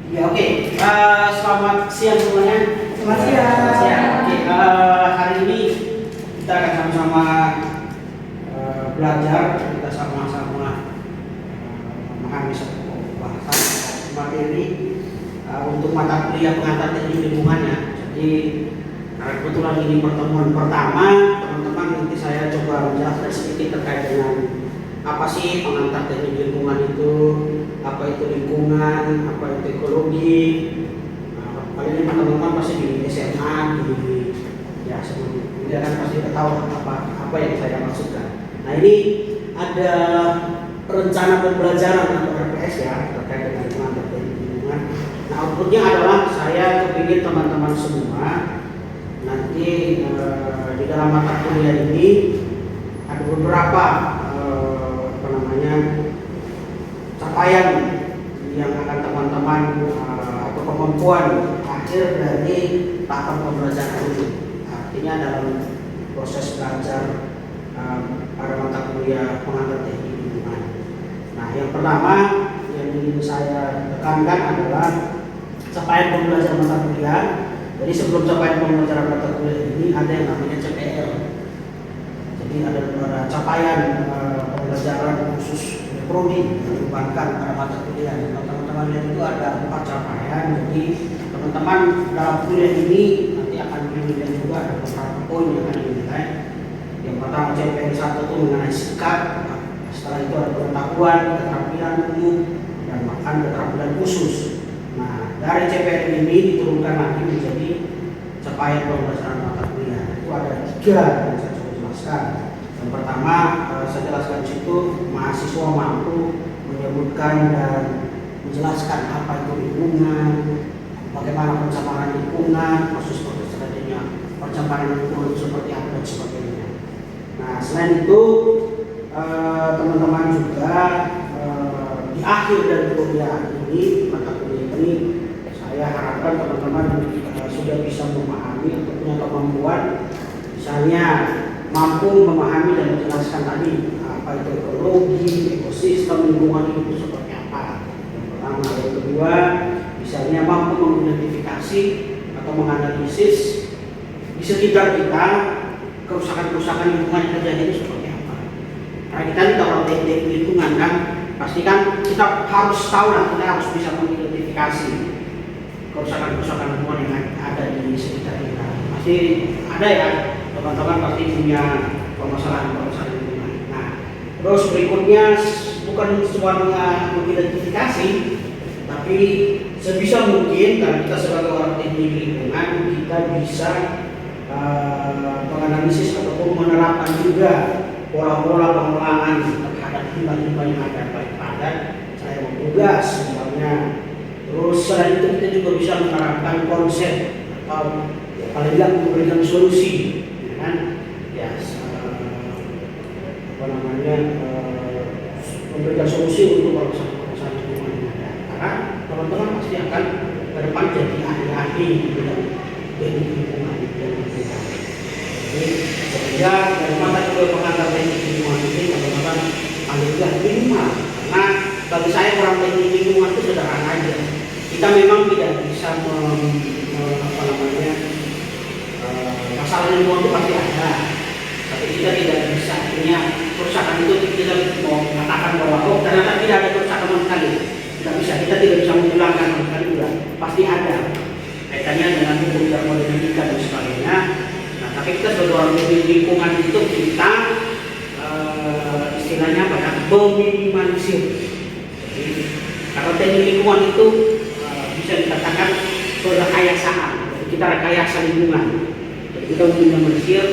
Ya, oke. Selamat siang semuanya. Selamat siang. Selamat siang. Oke. Hari ini kita akan sama-sama belajar. Kita sama-sama memahami satu bahasan materi untuk mata kuliah pengantar teknik lingkungannya. Jadi kebetulan ini pertemuan pertama, teman-teman nanti saya coba menjelaskan sedikit terkait dengan apa sih pengantar teknik lingkungan itu, apa itu lingkungan, apa itu ekologi. Paling ini teman-teman pasti di SMA, ya sebelum kuliah kan pasti tahu apa yang saya maksudkan. Nah, ini ada rencana pembelajaran atau RPS ya terkait dengan pengantar teknik lingkungan. Nah, outputnya adalah saya kepingin teman-teman semua nanti di dalam mata kuliah ini ada beberapa capaian yang akan teman-teman atau kemampuan akhir dari tahap pembelajaran ini. Artinya dalam proses belajar pada mata kuliah pengantar teknik lingkungan. Nah, yang pertama yang ingin saya tekankan adalah capaian pembelajaran mata kuliah. Jadi sebelum capaian pembelajaran mata kuliah ini ada yang namanya CPL. Jadi ada capaian pembelajaran khusus prodi yang dibebankan pada mata kuliah. Teman-teman lihat itu ada 4 capaian. Jadi teman-teman dalam kuliah ini nanti akan dinilai juga ada beberapa poin yang akan dinilai. Yang pertama CPL 1 itu mengenai sikap. Setelah itu ada pengetahuan, keterampilan umum, dan bahkan keterampilan khusus. Nah, dari CPL ini diturunkan lagi menjadi capaian pembelajaran mata kuliah. Itu ada 3 yang saya coba jelaskan. Yang pertama, saya jelaskan di situ mahasiswa mampu menyebutkan dan menjelaskan apa itu lingkungan, bagaimana pencemaran lingkungan, proses-proses terjadinya pencemaran lingkungan seperti apa dan sebagainya. Nah, selain itu teman-teman juga di akhir dari kuliah ini, mata kuliah ini, saya harapkan teman-teman sudah bisa memahami atau punya kemampuan, misalnya mampu memahami dan menjelaskan tadi apa itu ekologi, ekosistem lingkungan itu seperti apa. Yang pertama, yang kedua, misalnya mampu mengidentifikasi atau menganalisis di sekitar kita kerusakan-kerusakan lingkungan yang terjadi itu seperti apa. Karena kita ini kalau teknik lingkungan kan, pasti kan kita harus tahu lah, kita harus bisa mengidentifikasi kerusakan-kerusakan lingkungan yang ada di sekitar kita. Pasti ada ya. Teman-teman pasti punya permasalahan lingkungan. Nah, terus berikutnya bukan cuma mengidentifikasi, tapi sebisa mungkin karena kita sebagai orang teknik lingkungan kita bisa menganalisis ataupun menerapkan juga pola-pola pengelolaan terhadap limbah-limbah yang ada, baik padat, saya tugas misalnya. Terus selain itu kita juga bisa menerapkan konsep atau paling tidak memberikan solusi. Memberikan solusi untuk permasalahan lingkungan yang ada. Karena teman-teman pasti akan ke depan jadi ahli-ahli di bidang teknik lingkungan dan lingkungan. Jadi sehingga dari mata kuliah pengantar teknik lingkungan ini teman-teman paling tidak minimal. Karena bagi saya orang teknik lingkungan itu sederhana aja. Kita memang tidak bisa masalah lingkungan itu pasti ada. Tapi kita tidak bisa punya kerusakan itu kita mau mengatakan bahwa ternyata tidak ada kerusakan sama sekali. Tidak bisa, kita tidak bisa menghilangkan sama sekali juga. Pasti ada kaitannya dengan hukum termodinamika dan sebagainya. Nah, tapi kita sebagai orang lingkungan itu kita istilahnya pada meminimalisir. Jadi kalau teknik lingkungan itu bisa dikatakan rekayasaan. Kita rekayasa lingkungan. Jadi kita meminimalisir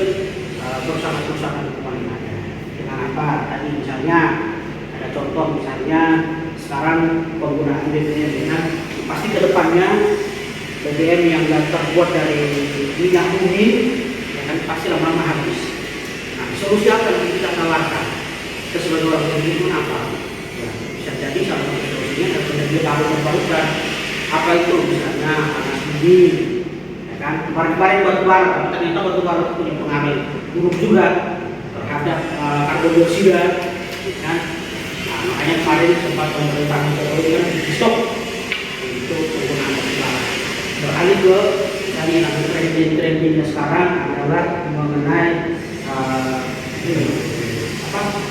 kerusakan-kerusakan lingkungan yang ada. Dengan apa? Tadi misalnya ada contoh, misalnya sekarang penggunaan BBM ya, pasti kedepannya BBM yang terbuat dari minyak bumi ya kan pasti lama-lama habis. Nah, solusi apa yang kita tawarkan? Kita sebagai orang lingkungan apa? Ya, bisa jadi salah satu solusinya adalah energi baru terbarukan. Apa itu? Misalnya panas bumi, ya kan? Kemarin batu bara, tapi ternyata batu bara itu punya pengaruh buruk juga terhadap karbon dioksida, kan? Nah, makanya kemarin sempat pemerintah Jokowi kan di stop untuk juga yang lagi trendingnya sekarang adalah mengenai ini apa?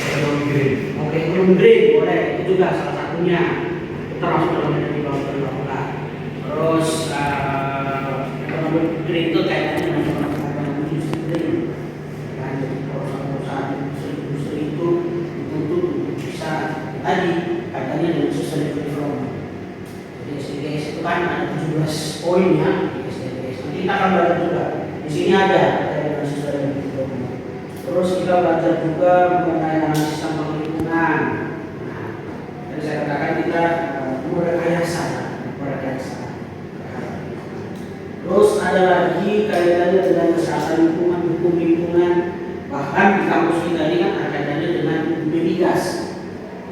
Ekonomi green. Oke, ekonomi green boleh, itu juga salah satunya. Itu termasuk dalam energi baru terbarukan. Terus ekonomi green itu kaitannya dengan pengembangan industri green. Dan perusahaan-perusahaan industri itu dituntut untuk bisa tadi kaitannya dengan sustainable development. Jadi SDGs itu kan ada 17 poin ya di SDGs. Nanti kita akan belajar juga. Di sini ada dengan sustainable development. Terus kita belajar juga mengenai analisis sampah lingkungan. Nah, tadi saya katakan kita merekayasa. Terus ada lagi kaitannya dengan kesehatan lingkungan, hukum lingkungan. Bahkan di kampus kita ini kan ada kaitannya dengan migas,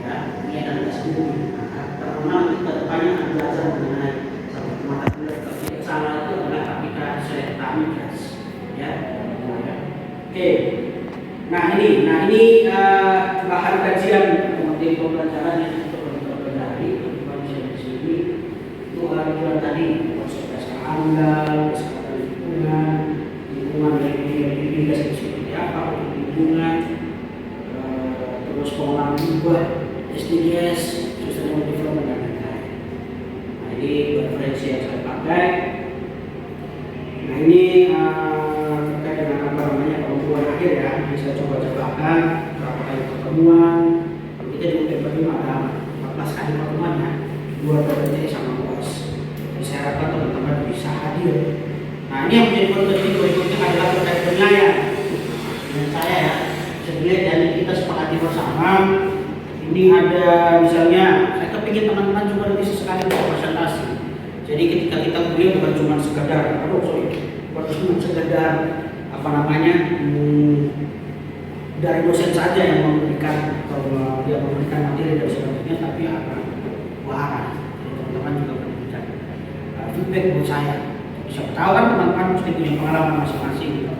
ya, minyak dan gas bumi. Nah, terkenal kita depannya akan belajar mengenai satu mata kuliah terkait sama itu adalah apika selekta migas, ya. Oke. Nah ini bahan kajian materi pembelajaran yang kita pelajari di sini itu adalah tadi konsep dasar amdal, kesehatan lingkungan dari migas itu seperti apa, lingkungan, terus pengolahan limbah, SDGs, sustainable development dan lain-lain. Nah ini referensi yang saya pakai. Nah ini terkait dengan apa namanya pertemuan akhir ya. Ini saya coba-cobakan berapa kali pertemuan. Kita di UTP ada 14 kali pertemuan ya, 2 PPT sama UAS. Jadi saya harapkan teman-teman bisa hadir. Nah ini yang menjadi potensi berikutnya adalah terkait penilaian. Dengan saya ya, sebenarnya dari kita sepakati bersama. Ini ada misalnya, saya kepingin teman-teman juga nanti sesekali presentasi. Jadi ketika kita kuliah bukan cuma sekedar, bukan cuma sekedar apa namanya dari dosen saja yang memberikan atau dia memberikan materi dari sebagainya, tapi apa arah. Teman-teman juga memberikan feedback buat saya. Siapa tahu kan teman-teman mesti punya pengalaman masing-masing.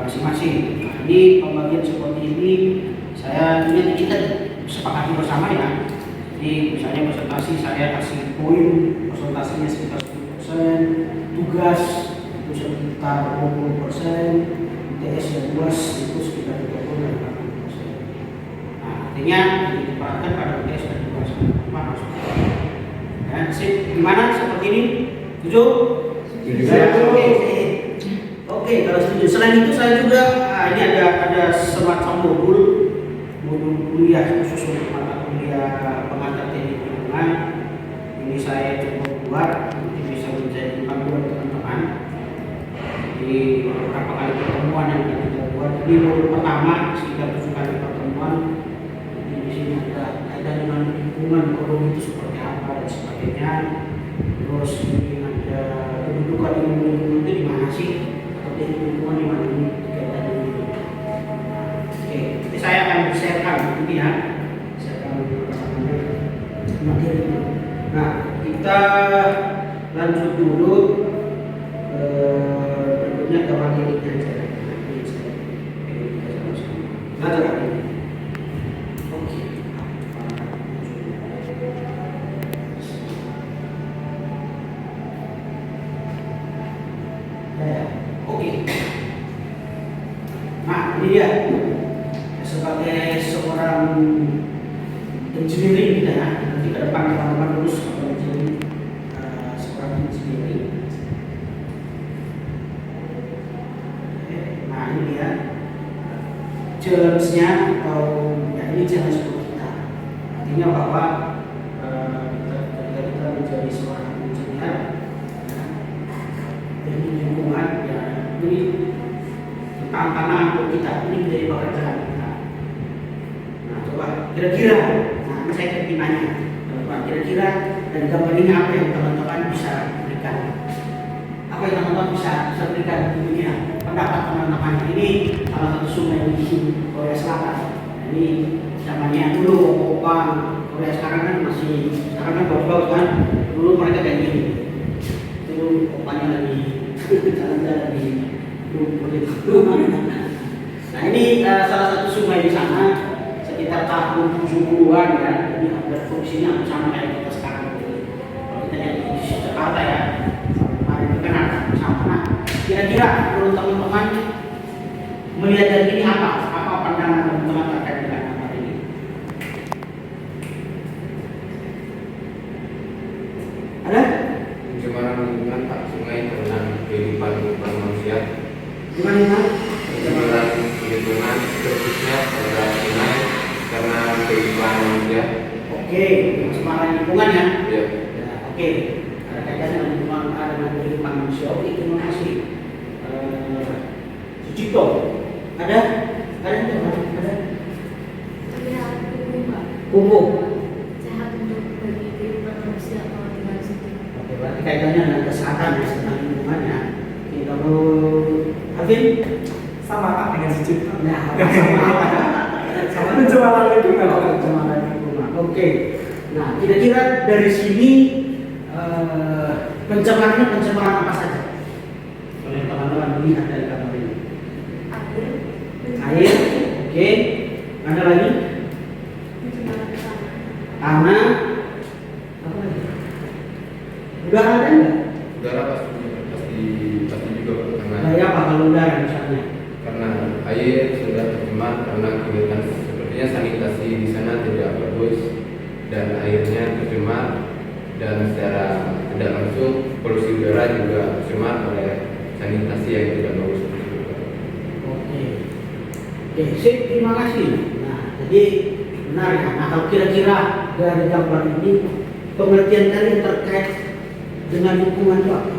Masing-masing. Nah, ini pembagian seperti ini saya ini kita sepakati bersama ya. Jadi misalnya presentasi saya kasih poin, presentasinya sekitar 10%, tugas itu sekitar 20%, ITS dan UAS itu sekitar 30-80%. Nah, artinya diperhatikan pada ITS dan UAS apa maksudnya? Ya, sip, gimana seperti ini? Setuju? Oke, kalau setuju. Selain itu saya juga ini ada semacam modul kuliah khusus untuk mata kuliah pengantar teknik lingkungan. Ini saya coba buat, nanti bisa menjadi panduan teman-teman. Jadi beberapa kali pertemuan yang kita buat. Ini modul pertama sekitar 7 kali pertemuan. Jadi di sini ada dengan lingkungan ekonomi itu seperti apa dan sebagainya. Terus ini ada kedudukan lingkungan itu di mana sih? Atau lingkungan di mana ini? Oke, saya akan sharekan ini ya. Saya akan materi. Nah, kita lanjut dulu berikutnya ke materinya saja. Belajar ini. Oke. Oke. Nah, ini dia. Sebagai seorang engineering kita ya, nanti ke depan teman-teman lulus atau menjadi seorang engineering. Nah ini dia challenge-nya atau ya ini challenge untuk kita. Artinya bahwa ketika kita menjadi seorang engineer ya, dari lingkungan ya ini tantangan untuk kita, ini menjadi pekerjaan kita. Kira-kira, nah ini saya ingin nanya, kira-kira dari gambar ini apa yang teman-teman bisa berikan? Apa yang teman-teman bisa berikan tentunya? Pendapat teman-teman ini salah satu sungai di Korea Selatan. Ini zamannya dulu Opang, Korea sekarang kan masih, sekarang kan bagus-bagus kan? Dulu mereka kayak gini. Itu Opangnya lagi jalan-jalan di lumpur itu. Nah ini salah satu sungai di sana. Sekitar tahun 70-an ya, jadi hampir fungsinya sama kayak kita sekarang. Kalau Kira-kira menurut teman-teman melihat dari ini apa pandangan teman-teman terkait dengan nama ini? Ada? Pencemaran lingkungan tak sungai karena kehidupan manusia. Gimana? Pencemaran lingkungan khususnya pada sungai karena kehidupan manusia. Oke, pencemaran lingkungan ya. Ya. Ya, oke. Ada kaitannya dengan lingkungan, ada dengan kehidupan manusia. Oke, terima kasih. Sucipto, ada? Ada? Sehat tubuh, Pak. Kumpul. Sehat untuk bagi kehidupan manusia kalau tinggal di situ. Oke, berarti kaitannya dengan kesehatan ya, tentang lingkungannya. Oke, kalau Alvin Sama Pak dengan Sucipto. nah, sama Pencemaran lingkungan. pencemaran lingkungan. Oke. Nah, kira-kira dari sini pencemaran apa saja? Oleh teman-teman melihat dari gambar ini. Air, oke. Ada lagi? Pencemaran Tanah, apa lagi? Udara ada enggak? Udara pasti juga karena Kayak apa kalau udara misalnya? karena air sudah tercemar karena kegiatan sepertinya sanitasi di sana tidak bagus dan airnya tercemar dan secara tidak langsung polusi udara juga tercemar oleh sanitasi yang tidak bagus. Oke. Oke, sip, terima kasih. Nah, jadi benar ya. Nah, kalau kira-kira dari gambar ini pengertian kalian terkait dengan lingkungan itu apa?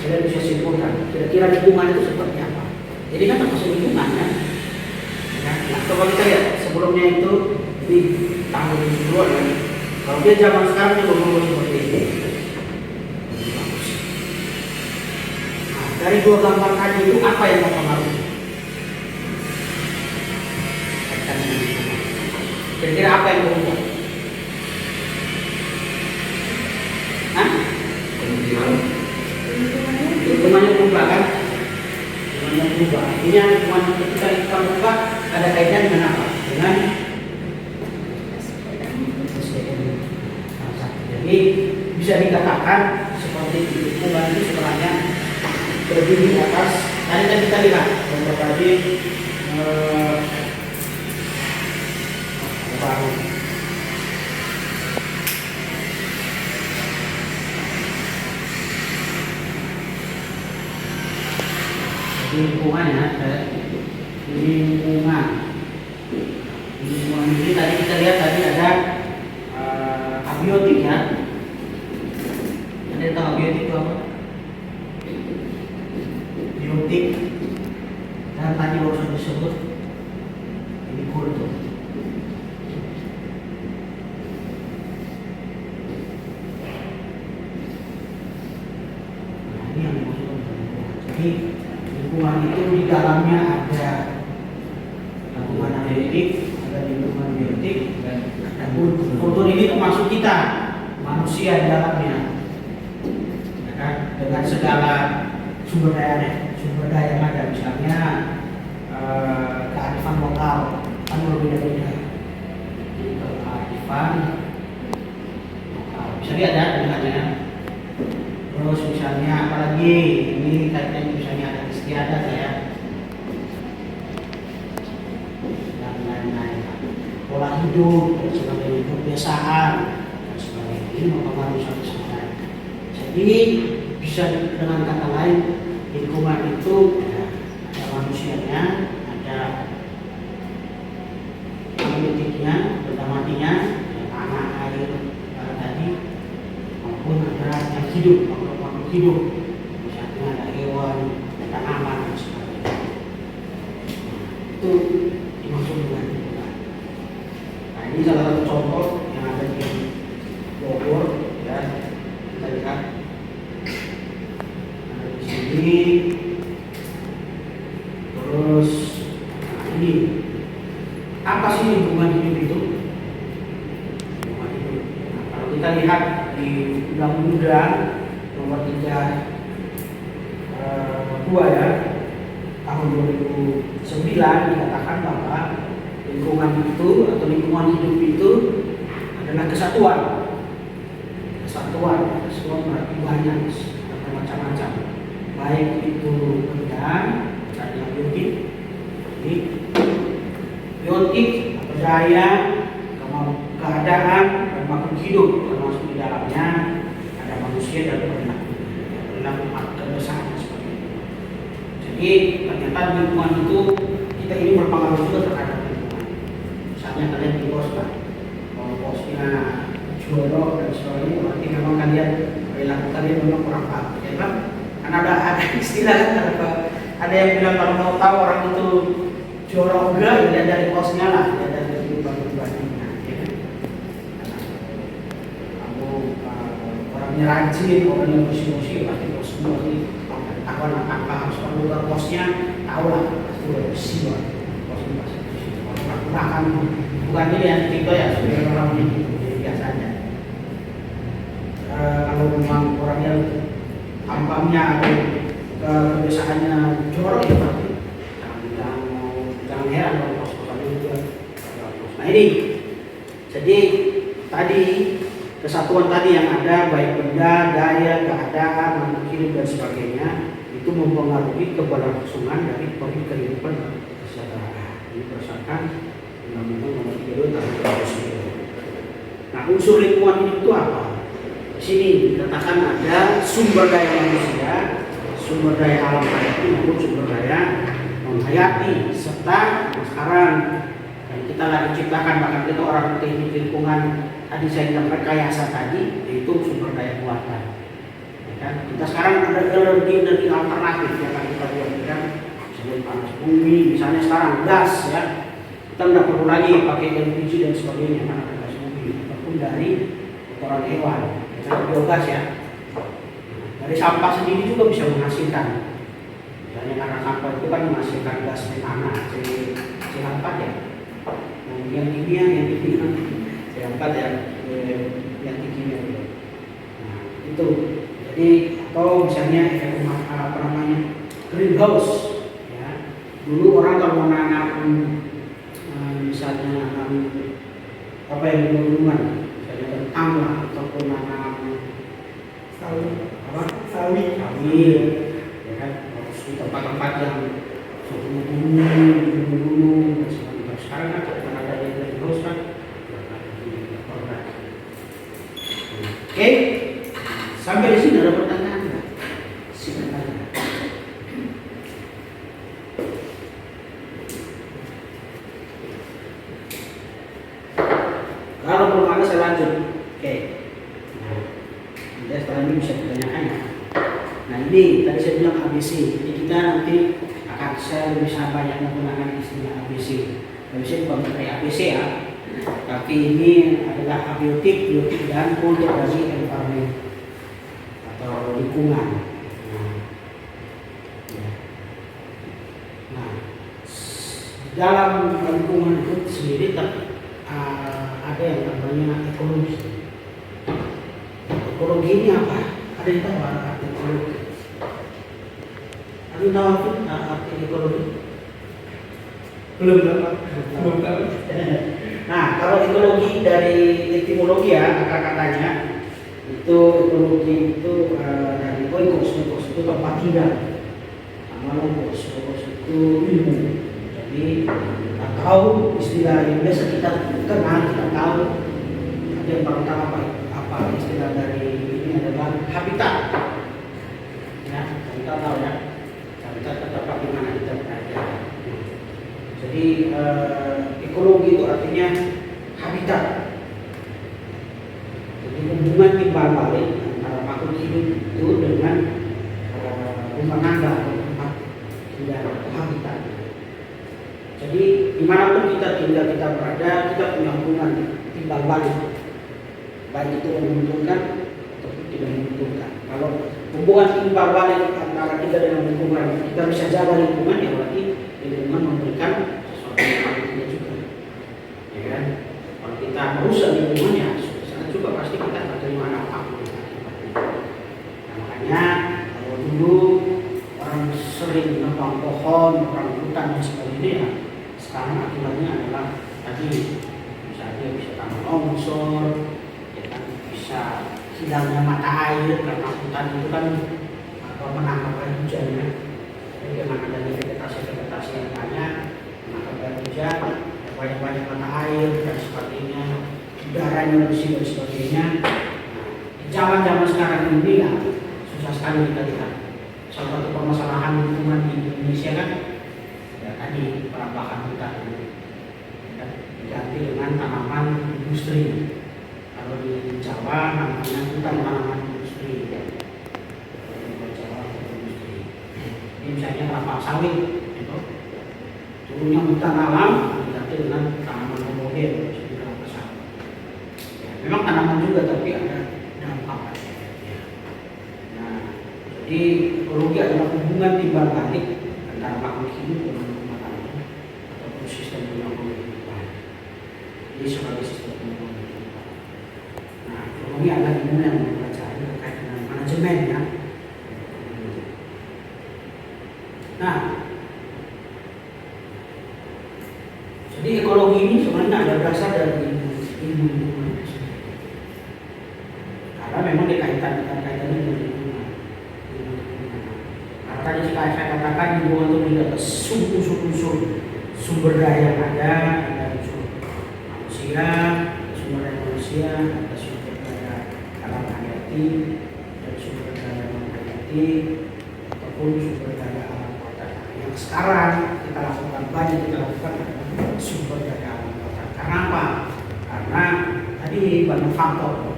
Kalian bisa simpulkan. Kira-kira lingkungan itu seperti apa? Jadi kan termasuk lingkungan kan? Nah, coba kita lihat sebelumnya itu di tahun duluan kan. Kalau dia zaman sekarang dia ngomong seperti ini. Bagus. Nah, dari dua gambar tadi itu apa yang mempengaruhi? Kira-kira apa yang berubah? Hah? Lingkungannya berubah kan? Lingkungannya berubah. Artinya lingkungan ketika kita berubah ada kaitan dengan apa? Dengan SDM. Jadi bisa dikatakan seperti lingkungan itu sebenarnya berdiri di atas. Tadi kan kita lihat contoh tadi baru. Jadi lingkungan ya, lingkungan ini tadi kita lihat tadi ada abiotik ya. Ada yang tahu abiotik itu apa? Biotik dan tadi baru disebut ini kultur. Nah, ini yang dimaksud dengan lingkungan. Jadi lingkungan itu di dalamnya ada lingkungan analitik, ada lingkungan biotik, dan kultur ini termasuk kita manusia di dalamnya, ya kan? Dengan segala sumber daya yang ada, misalnya kearifan lokal kan berbeda-beda. Jadi kearifan lokal bisa lihat ya dengannya. Terus misalnya apalagi ini kaitannya misalnya ada istiadat ya dan lain-lain, pola hidup dan sebagainya, kebiasaan dan sebagainya, ini mempengaruhi satu sama lain. Jadi bisa dengan kata lain lingkungan itu ada manusianya, ada politiknya, benda matinya, tanah, air, tadi maupun ada yang hidup, makhluk hidup, misalnya ada hewan, ada tanaman dan sebagainya. Itu dimaksud dengan lingkungan. Nah, ini salah satu contoh yang ada di Bogor ya, kita lihat ada di sini. Terus nah ini apa sih lingkungan hidup itu? Lingkungan hidup. Nah, kalau kita lihat di Undang-Undang Nomor 32 ya tahun 2009 dikatakan bahwa lingkungan itu atau lingkungan hidup itu adalah kesatuan berarti banyak atau macam-macam. baik itu benda tadi yang biotik, apa daya, keadaan dan makhluk hidup termasuk di dalamnya ada manusia dan perilaku kebiasaan seperti itu. Jadi ternyata lingkungan itu kita ini berpengaruh juga terhadap lingkungan. Misalnya kalian di bos kan, kalau bosnya jorok dan sebagainya, berarti memang kalian perilaku kalian memang kurang bagus, ya kan? Karena ada istilah kan, ada yang bilang kalau mau tahu orang itu jorok enggak, ya dari bosnya lah, ya dari kehidupan pribadinya, ya kan? Kamu orangnya rajin, orangnya bersih-bersih, pasti bos semua ini tahu lah apa harus perlu ke bosnya, tahu lah pasti bersih lah, bosnya pasti bersih. Kalau bahkan bukan ini yang kita ya sebagai orang ini biasa aja. Kalau memang orangnya tampangnya atau kebiasaannya jorok ya berarti jangan heran kalau kos-kosannya itu. Nah ini, jadi tadi kesatuan tadi yang ada baik benda, daya, keadaan, makhluk hidup dan sebagainya itu mempengaruhi keberlangsungan dari kehidupan kesejahteraan. Ini berdasarkan Undang-Undang Nomor 32 Tahun 2009. Nah unsur lingkungan hidup itu apa? Di sini dikatakan ada sumber daya manusia, sumber daya alam hayati maupun sumber daya non hayati, serta sekarang yang kita lagi ciptakan, bahkan kita orang teknik lingkungan tadi saya bilang rekayasa tadi, yaitu sumber daya buatan. Ya kan? Kita sekarang ada energi alternatif yang akan kita buat, ya kan? Misalnya panas bumi, misalnya sekarang gas, ya kita nggak perlu lagi pakai LPG dan sebagainya, karena ada gas bumi ataupun dari kotoran hewan. Biogas ya, dari sampah sendiri juga bisa menghasilkan. Misalnya karena sampah itu kan menghasilkan gas metana, C4 ya. Yang kimia, C4 ya, yang kimia itu. Nah itu, jadi atau misalnya efek apa namanya greenhouse. Ya. Dulu orang kalau menanam misalnya apa yang di misalnya kentang lah ataupun nanam sawi, ya kan, harus di tempat-tempat yang suhu gunung dan sebagainya. Sekarang kan karena ada yang terus kan, oke, sampai di sini ada pertanyaan nggak? Silakan. Kalau belum ada saya lanjut, oke. Setelah ini bisa ditanyakan ya. Nah ini tadi saya bilang ABC, jadi kita nanti akan saya bisa banyak menggunakan istilah ABC. ABC bukan dari ABC ya, tapi ini adalah abiotik, biotik dan kultur dari environment atau lingkungan. Nah, dalam lingkungan itu sendiri ada yang namanya ekologi. Ekologi ini apa? Ada yang tahu arti ekologi? Ada yang tahu arti ekologi? Belum tahu. Nah, kalau ekologi dari etimologi ya, kata-katanya itu ekologi itu dari oikos itu tempat tinggal. Sama logos itu ilmu. Jadi atau istilah yang biasa kita kenal, kita tahu ada yang pertama apa istilah dari ini adalah habitat. Ya, kita tahu ya, habitat tempat di mana kita berada. Jadi ekologi itu artinya habitat. Jadi hubungan timbal balik antara makhluk hidup itu dengan rumah tangga atau tempat tinggal atau habitat. Jadi dimanapun kita tinggal, kita berada, kita punya hubungan timbal balik. Baik itu menguntungkan atau tidak menguntungkan. Kalau hubungan timbal balik antara kita dengan lingkungan, kita bisa jaga lingkungan, ya berarti lingkungan memberikan sesuatu yang baiknya juga. Ya kan? Kalau kita merusak lingkungan, ya saat juga pasti kita akan terima apapun. Nah, makanya kalau dulu orang sering menebang pohon, orang hutan dan sebagainya, ya, sekarang akibatnya adalah tadi misalnya bisa tanah longsor, bisa hilangnya mata air karena hutan itu kan menangkap air hujannya. Jadi dengan adanya vegetasi yang banyak, menangkap air hujan, banyak mata air dan sebagainya, udaranya bersih dan sebagainya. Nah, di zaman sekarang ini ya susah sekali kita lihat. Salah satu permasalahan lingkungan di Indonesia kan ya tadi perambahan hutan ya, diganti dengan tanaman industri. Kalau di Jawa namanya hutan tanaman industri. Kalau di Jawa hutan industri. Ini misalnya kelapa sawit, gitu. Turunnya hutan alam diganti dengan tanaman homogen seperti kelapa sawit. Ya, memang tanaman juga tapi ada dampak. Ya. Nah, jadi ekologi adalah hubungan timbal balik antara makhluk hidup dengan lingkungan alam ataupun sistem pengembangan kehidupan. Ini sebagai sistem pengembangan kehidupan. Nah, ekonomi adalah ilmu yang mempelajari terkait dengan manajemen ya. Nah, jadi ekologi ini sebenarnya ada berasal dari ilmu lingkungan. Karena memang dikaitkan dengan lingkungan. Tadi saya katakan lingkungan itu tidak ada unsur-unsur sumber daya yang ada unsur manusia, sumber daya manusia, ada sumber daya alam hayati, dan sumber daya non hayati, ataupun sumber daya alam kota. Yang sekarang kita lakukan adalah sumber daya alam kota. Karena apa? Karena tadi banyak faktor,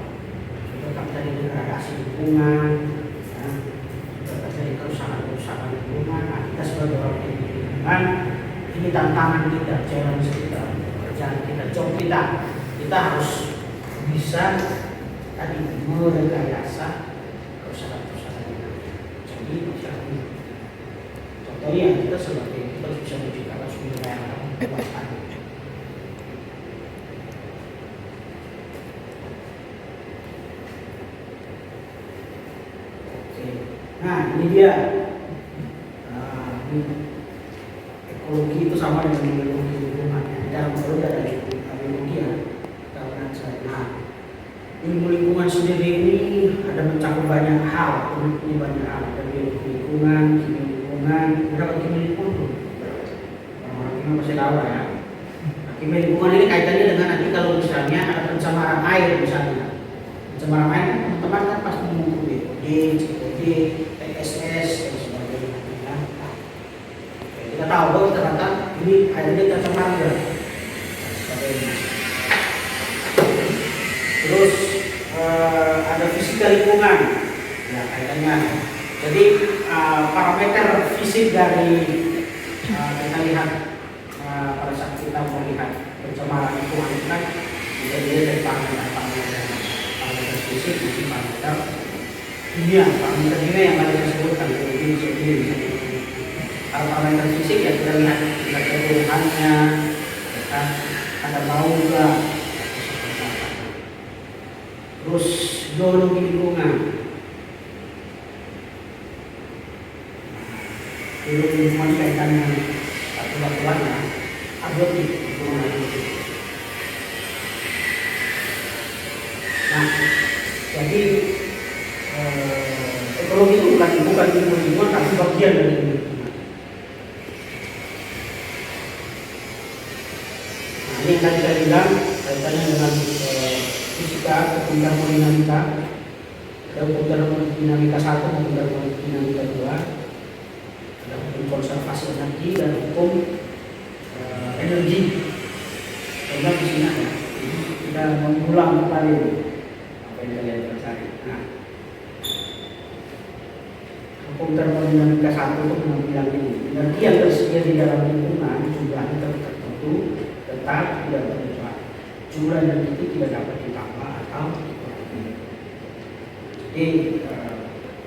seperti tadi degradasi lingkungan. Kerusakan lingkungan. Nah, kita sebagai orang yang lingkungan, ini tantangan kita, challenge kita, pekerjaan kita, job kita harus bisa tadi merekayasa kerusakan lingkungan. Jadi misalnya, contohnya kita sebagai kita bisa menciptakan sumber daya alam kekuatan. Nah, ini dia. Ekologi itu sama dengan biologi lingkungan. Di dalam biologi ada biologi ya. Kita belajar. Nah, ilmu lingkungan sendiri ini ada mencakup banyak hal. Ini banyak hal. Ada biologi lingkungan, kimia lingkungan. Berapa kimia lingkungan? Orang-orang kimia masih tahu ya. Nah, kimia lingkungan ini kaitannya dengan nanti kalau misalnya ada pencemaran air misalnya. Pencemaran air kan teman-teman kan pasti mengukur BOD, COD, TSS dan sebagainya. Ya. Kita tahu ternyata ini airnya tercemar ya. Terus ada fisika lingkungan, ya kaitannya. Jadi parameter fisik dari kita lihat pada saat kita melihat pencemaran lingkungan itu kan bisa dilihat dari parameter fisik, parameter kimia yang ada disebutkan ini. Kalau parameter fisik ya kita lihat kebutuhannya, ada bau juga. Terus geologi lingkungan. Geologi lingkungan kaitan dengan batu-batuannya, abiotik lingkungan. Nah, jadi ekologi itu bukan ilmu lingkungan tapi bagian dari ilmu lingkungan. Nah, ini yang tadi saya bilang kaitannya dengan fisika, hukum termodinamika, ada hukum termodinamika 1, hukum termodinamika 2, ada hukum konservasi energi dan hukum energi. Coba di sini ya, kita mengulang kembali apa yang kalian pelajari. Nah, hukum termodinamika 1 itu bilang ini, energi yang tersedia di dalam lingkungan jumlahnya tertentu tetap tidak berubah. Jumlah energi itu tidak dapat ditambah atau dikurangi. Jadi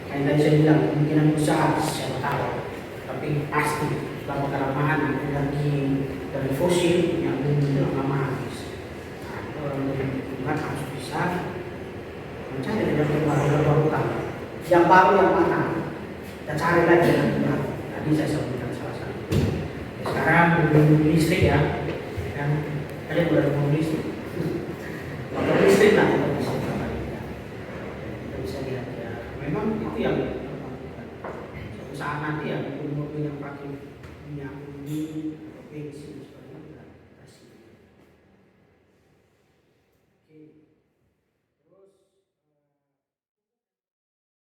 kayak tadi saya bilang kemungkinan besar siapa tahu, tapi pasti selama kelamaan energi dari fosil yang belum lama habis. Nah, orang lingkungan harus bisa mencari energi baru terbarukan. Yang baru yang mana? Kita cari lagi energi baru. Tadi saya sebutkan salah satu. Sekarang mobil listrik ya, kan? Kalian udah mobil listrik. Motor listrik lah kita bisa lihat ya. Memang itu yang perusahaan nanti ya mobil-mobil yang pakai minyak bumi atau bensin